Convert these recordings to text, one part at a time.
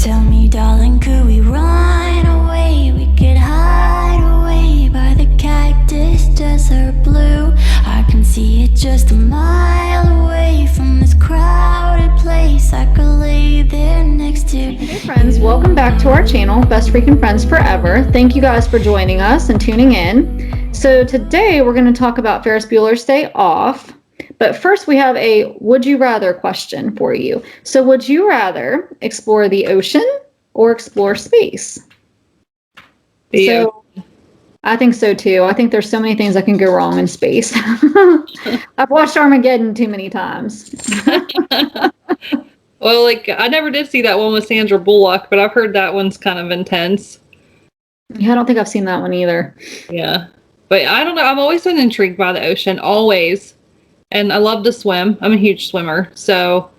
Tell me, darling, could we run away? We could hide away by the cactus desert blue. I can see it just a mile away from this crowded place. I could lay there next to you. Hey friends, welcome back to our channel, Best Freaking Friends Forever. Thank you guys for joining us and tuning in. So today we're going to talk about Ferris Bueller's Day Off. But first we have a would you rather question for you. So would you rather explore the ocean or explore space? So I think so too. I think there's so many things that can go wrong in space. I've watched Armageddon too many times. Well, like, I never did see that one with Sandra Bullock, but I've heard that one's kind of intense. Yeah, I don't think I've seen that one either. Yeah. But I don't know. I've always been intrigued by the ocean, always. And I love to swim. I'm a huge swimmer. So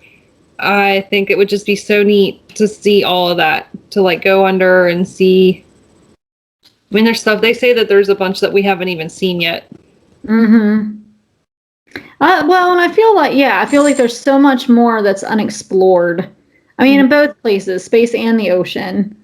I think it would just be so neat to see all of that, to like go under and see. I mean, there's stuff, they say that there's a bunch that we haven't even seen yet. Mm-hmm. Well, and I feel like there's so much more that's unexplored. I mean, in both places, space and the ocean.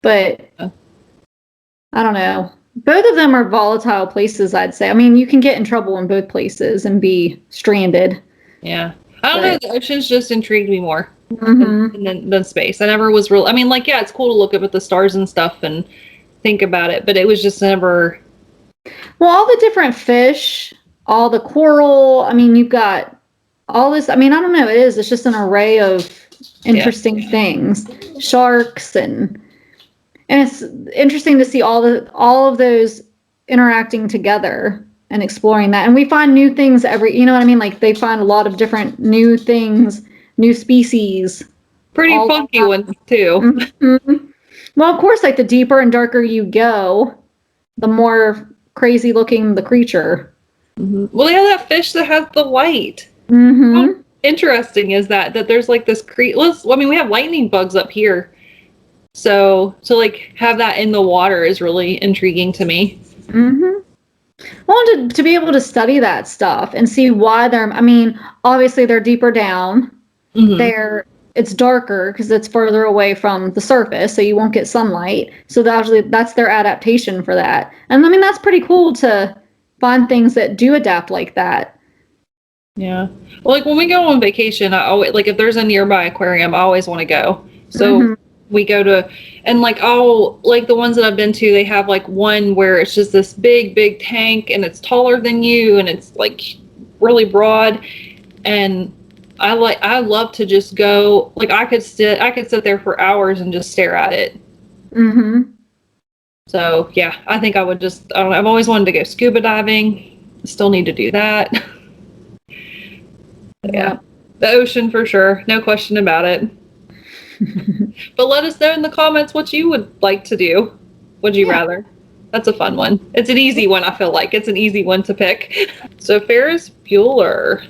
But I don't know. Both of them are volatile places, I'd say. I mean, you can get in trouble in both places and be stranded. Yeah. I don't know. The ocean's just intrigued me more than space. I never was real. I mean, like, yeah, it's cool to look up at the stars and stuff and think about it, but it was just never. Well, all the different fish, all the coral. I mean, you've got all this. I mean, I don't know. It's just an array of interesting things. Sharks and it's interesting to see all of those interacting together and exploring that. And we find new things you know what I mean? Like they find a lot of different new things, new species. Pretty funky ones too. Mm-hmm. Well, of course, like the deeper and darker you go, the more crazy looking the creature. Mm-hmm. Well, they have that fish that has the light. Mm-hmm. How interesting is that there's like this I mean, we have lightning bugs up here. So to like have that in the water is really intriguing to me. Mm-hmm. Well, to be able to study that stuff and see why I mean, obviously they're deeper down. Mm-hmm. It's darker because it's further away from the surface, so you won't get sunlight. So that's their adaptation for that. And I mean, that's pretty cool to find things that do adapt like that. Yeah. Well, like when we go on vacation, I always, like if there's a nearby aquarium, I always want to go. So we go to, and like like the ones that I've been to, they have like one where it's just this big tank and it's taller than you and it's like really broad. And I love to just go, like I could sit there for hours and just stare at it. Mm-hmm. So yeah, I think I would just, I don't know, I've always wanted to go scuba diving. Still need to do that. Yeah. The ocean for sure. No question about it. But let us know in the comments what you would like to do. Would you rather? That's a fun one. It's an easy one, I feel like. It's an easy one to pick. So Ferris Bueller.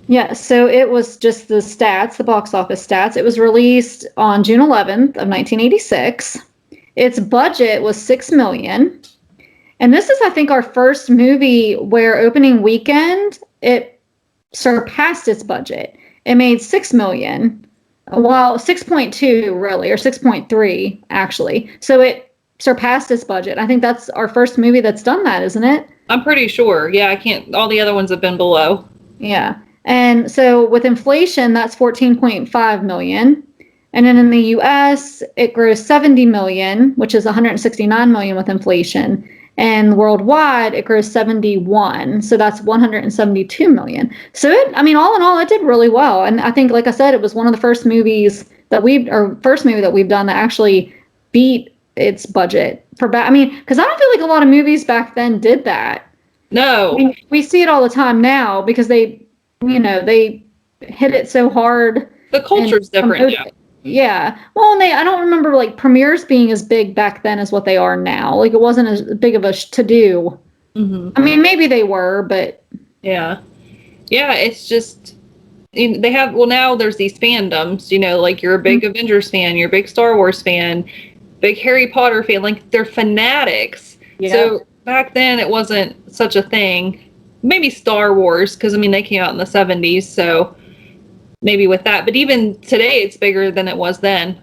Yeah, so it was just the box office stats. It was released on June 11th of 1986. Its budget was $6 million. And this is, I think, our first movie where opening weekend, it surpassed its budget. It made $6 million. Well, 6.2 really, or 6.3 actually. So it surpassed its budget. I think that's our first movie that's done that, isn't it? I'm pretty sure. Yeah, all the other ones have been below. Yeah. And so with inflation, that's 14.5 million. And then in the US, it grows 70 million, which is 169 million with inflation. And worldwide, it grows 71. So that's 172 million. So all in all, it did really well. And I think, like I said, it was one of the first movies that we've done that actually beat its budget because I don't feel like a lot of movies back then did that. No. I mean, we see it all the time now because they hit it so hard. The culture's different now. Yeah. Well, and I don't remember like premieres being as big back then as what they are now. Like it wasn't as big of a to-do. Mm-hmm. I mean, maybe they were, but. Yeah. Yeah, it's just, they have, now there's these fandoms, like you're a big Avengers fan, you're a big Star Wars fan, big Harry Potter fan, like they're fanatics. Yeah. So back then it wasn't such a thing. Maybe Star Wars, because they came out in the 70s, so maybe with that. But even today, it's bigger than it was then.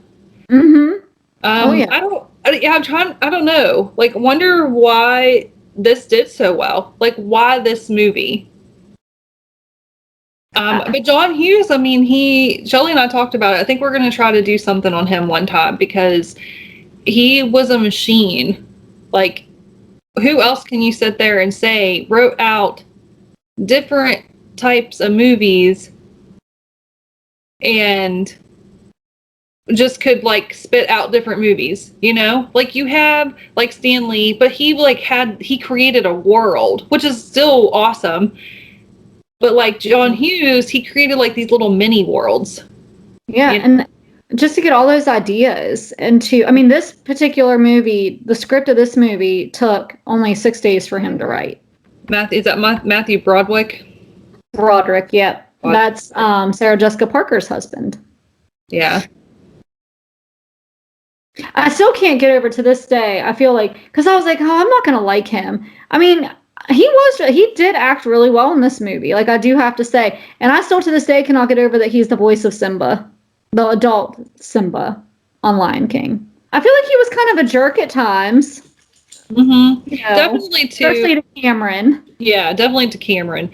Mm-hmm. Oh yeah. I don't know. Like, wonder why this did so well. Like, why this movie? But John Hughes, I mean, Shelley and I talked about it. I think we're going to try to do something on him one time because he was a machine. Like, who else can you sit there and say wrote out different types of movies and just could like spit out different movies, you know? Like you have like Stan Lee, but he created a world, which is still awesome. But like John Hughes, he created like these little mini worlds. Yeah, you know? and just to get all those ideas into, I mean, this particular movie, the script of this movie took only 6 days for him to write. Is that Matthew Broderick? Broderick, yep. That's Sarah Jessica Parker's husband. Yeah. I still can't get over to this day. I feel like, because I was like, oh, I'm not going to like him. I mean, he did act really well in this movie. Like, I do have to say. And I still to this day cannot get over that he's the voice of Simba, the adult Simba on Lion King. I feel like he was kind of a jerk at times. Mm-hmm. You know, definitely especially to Cameron. Yeah, definitely to Cameron.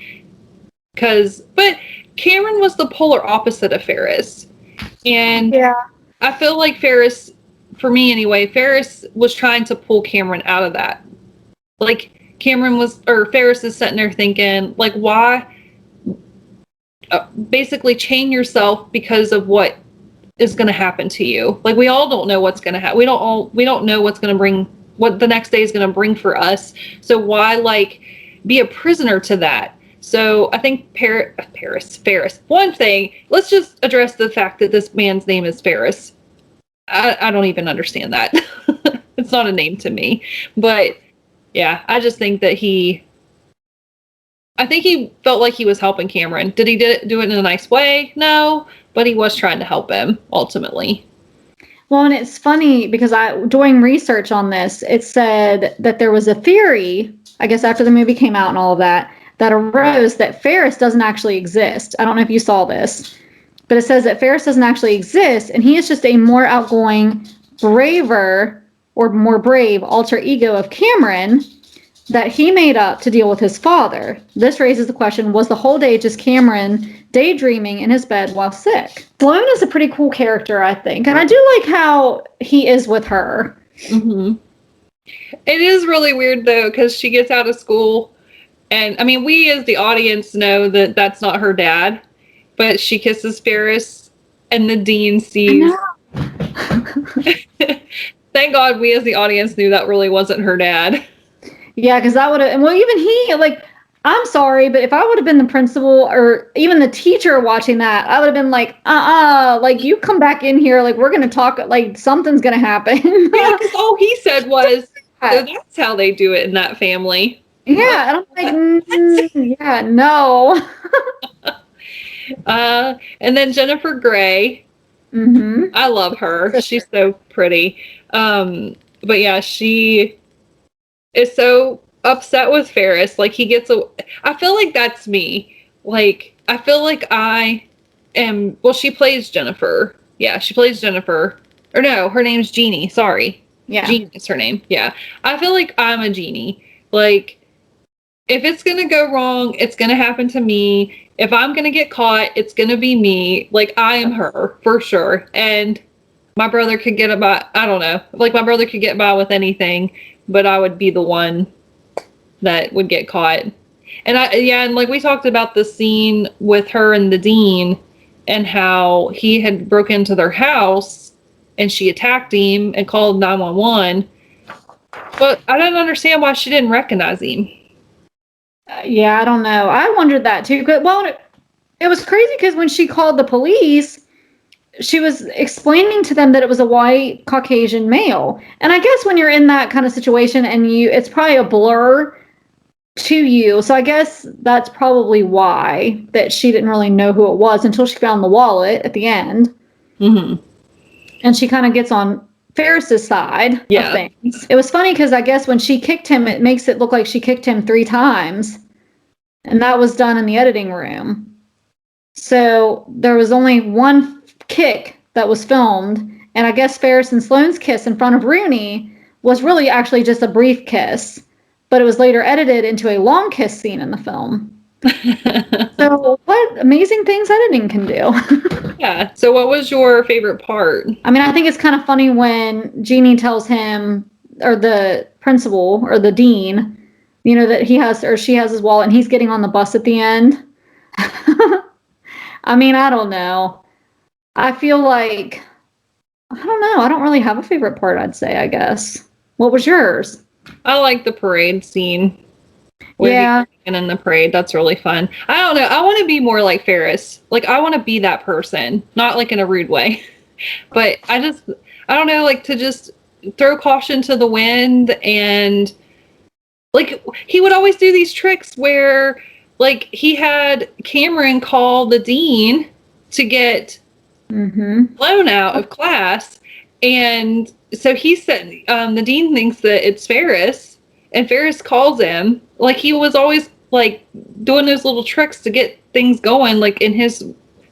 But Cameron was the polar opposite of Ferris. And yeah. I feel like Ferris, for me anyway, Ferris was trying to pull Cameron out of that. Like Ferris is sitting there thinking, like, why basically chain yourself because of what is going to happen to you. Like, we all don't know what's going to happen. We don't know what's going to bring, what the next day is going to bring for us. So why like be a prisoner to that? So I think Ferris. One thing, let's just address the fact that this man's name is Ferris. I don't even understand that. It's not a name to me. But yeah, I just think that I think he felt like he was helping Cameron. Did he do it in a nice way? No, but he was trying to help him ultimately. Well, and it's funny because doing research on this, it said that there was a theory, I guess after the movie came out and all of that arose that Ferris doesn't actually exist. I don't know if you saw this, but it says that Ferris doesn't actually exist, and he is just a more outgoing, braver, or more brave alter ego of Cameron that he made up to deal with his father. This raises the question, was the whole day just Cameron daydreaming in his bed while sick? Sloane is a pretty cool character, I think, and I do like how he is with her. Mm-hmm. It is really weird, though, because she gets out of school, and, I mean, we as the audience know that that's not her dad, but she kisses Ferris, and the dean sees... Thank God we as the audience knew that really wasn't her dad. Yeah, because that would have... Well, even he, like, I'm sorry, but if I would have been the principal or even the teacher watching that, I would have been like, like, you come back in here, like, we're going to talk, like, something's going to happen. Yeah, because all he said was, so that's how they do it in that family. Yeah, and I'm like, yeah, no. And then Jennifer Grey. Mm-hmm. I love her. She's so pretty. But yeah, she is so upset with Ferris. Like, he gets I feel like that's me. Like, I feel like I am... Well, she plays Jennifer. Yeah, she plays Jennifer. Or no, her name's Jeannie. Sorry. Yeah. Jeannie is her name. Yeah. I feel like I'm a Jeannie. Like, if it's going to go wrong, it's going to happen to me. If I'm going to get caught, it's going to be me. Like, I am her, for sure. And my brother could get by, I don't know. Like, my brother could get by with anything, but I would be the one that would get caught. And and like we talked about the scene with her and the dean and how he had broken into their house and she attacked him and called 911. But I don't understand why she didn't recognize him. Yeah, I don't know. I wondered that too. Well, it was crazy because when she called the police, she was explaining to them that it was a white Caucasian male. And I guess when you're in that kind of situation and it's probably a blur to you. So I guess that's probably why that she didn't really know who it was until she found the wallet at the end. Mm-hmm. And she kind of gets on Ferris's side of things. It was funny because I guess when she kicked him, it makes it look like she kicked him 3 times. And that was done in the editing room. So there was only one kick that was filmed, And I guess Ferris and Sloane's kiss in front of Rooney was really actually just a brief kiss, but it was later edited into a long kiss scene in the film. So what amazing things editing can do. Yeah. So what was your favorite part? I mean, I think it's kind of funny when Jeannie tells him, or the principal or the dean, you know, that he has or she has his wallet and he's getting on the bus at the end. I mean, I don't know. I feel like, I don't know. I don't really have a favorite part, I'd say, I guess. What was yours? I like the parade scene. Yeah. And in the parade, that's really fun. I don't know. I want to be more like Ferris. Like, I want to be that person, not like in a rude way, but I don't know, like to just throw caution to the wind. And like, he would always do these tricks where like he had Cameron call the dean to get Sloane out of class. And so he said, the dean thinks that it's Ferris, and Ferris calls him. Like, he was always like doing those little tricks to get things going like in his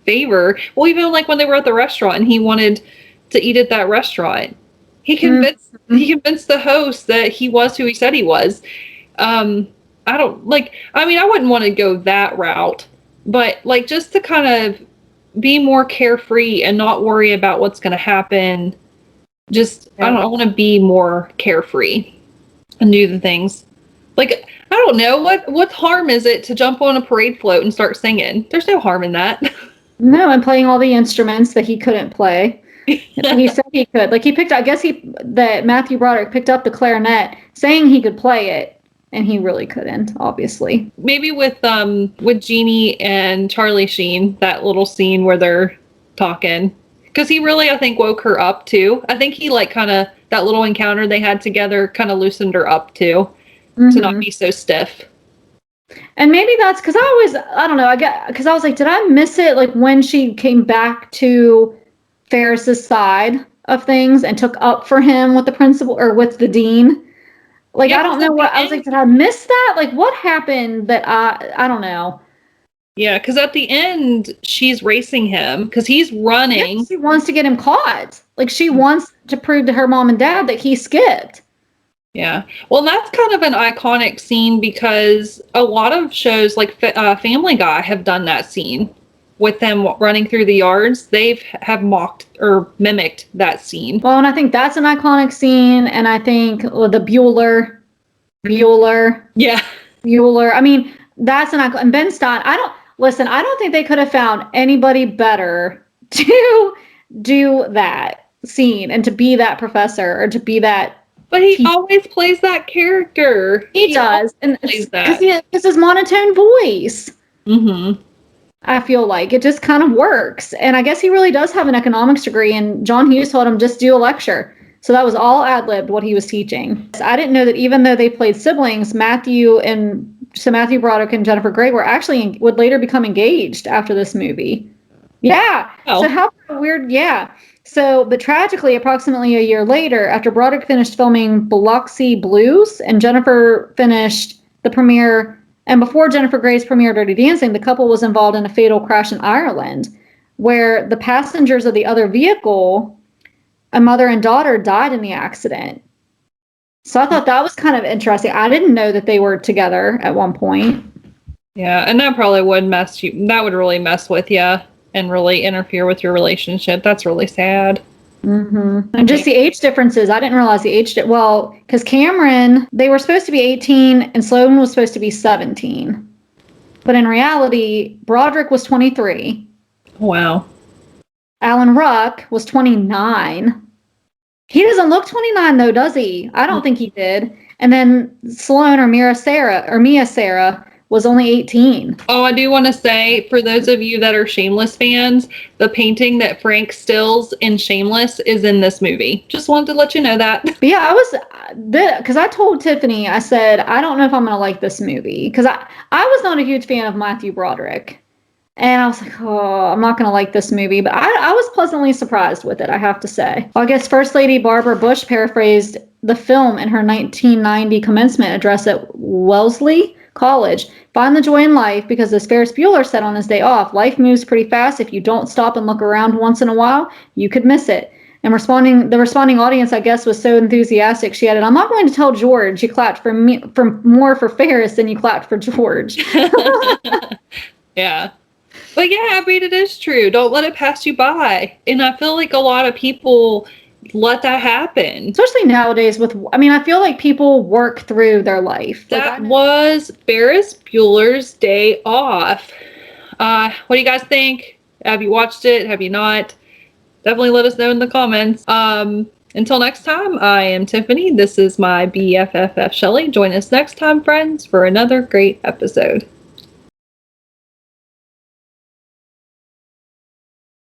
favor. Well, even like when they were at the restaurant and he wanted to eat at that restaurant, he convinced the host that he was who he said he was. I don't like, I mean, I wouldn't want to go that route, but like just to kind of be more carefree and not worry about what's going to happen. Just, I don't know, I want to be more carefree and do the things. Like, I don't know, what harm is it to jump on a parade float and start singing? There's no harm in that. No, and playing all the instruments that he couldn't play. He said he could. Like, that Matthew Broderick picked up the clarinet saying he could play it, and he really couldn't, obviously. Maybe with Jeannie and Charlie Sheen, that little scene where they're talking. Because he really, I think, woke her up, too. I think he, like, kind of, that little encounter they had together kind of loosened her up, too. To not be so stiff. And maybe that's because I don't know, because I was like, did I miss it? Like, when she came back to Ferris's side of things and took up for him with the principal or with the dean. Like, yeah, I don't know what, I was like, did I miss that? Like, what happened that I don't know. Yeah, because at the end, she's racing him because he's running. Yeah, she wants to get him caught. Like, she wants to prove to her mom and dad that he skipped. Yeah. Well, that's kind of an iconic scene because a lot of shows like Family Guy have done that scene with them running through the yards. Have mocked or mimicked that scene. Well, and I think that's an iconic scene. And I think the Bueller. Yeah. Bueller. I mean, that's an iconic. And Ben Stein, I don't think they could have found anybody better to do that scene and to be that professor or to be that. But he always plays that character. He does. And because his monotone voice. Mm-hmm. I feel like it just kind of works. And I guess he really does have an economics degree. And John Hughes told him just do a lecture. So that was all ad-libbed what he was teaching. I didn't know that even though they played siblings, Matthew Broderick and Jennifer Grey would later become engaged after this movie. Yeah. Oh. So how weird. Yeah. So, but tragically, approximately a year later, after Broderick finished filming Biloxi Blues and Jennifer finished the premiere, and before Jennifer Grey's premiere Dirty Dancing, the couple was involved in a fatal crash in Ireland, where the passengers of the other vehicle, a mother and daughter, died in the accident. So I thought that was kind of interesting. I didn't know that they were together at one point. Yeah, and that probably would that would really mess with you. And really interfere with your relationship. That's really sad. Mm-hmm. And just the age differences. I didn't realize the age. Well, because Cameron, they were supposed to be 18 and Sloane was supposed to be 17. But in reality, Broderick was 23. Wow. Alan Ruck was 29. He doesn't look 29 though, does he? I don't think he did. And then Sloane or Mia Sara was only 18. Oh, I do want to say, for those of you that are Shameless fans, the painting that Frank stills in Shameless is in this movie. Just wanted to let you know that. But yeah, because I told Tiffany, I said, I don't know if I'm going to like this movie. Because I was not a huge fan of Matthew Broderick. And I was like, oh, I'm not going to like this movie. But I was pleasantly surprised with it, I have to say. Well, I guess First Lady Barbara Bush paraphrased the film in her 1990 commencement address at Wellesley College. Find the joy in life, because as Ferris Bueller said on his day off, life moves pretty fast. If you don't stop and look around once in a while, you could miss it. And the responding audience, I guess, was so enthusiastic. She added, "I'm not going to tell George you clapped for me more for Ferris than you clapped for George." Yeah. But yeah, I mean, it is true. Don't let it pass you by. And I feel like a lot of people let that happen. Especially nowadays I feel like people work through their life. That was Ferris Bueller's Day Off. What do you guys think? Have you watched it? Have you not? Definitely let us know in the comments. Until next time, I am Tiffany. This is my BFFF Shelley. Join us next time, friends, for another great episode.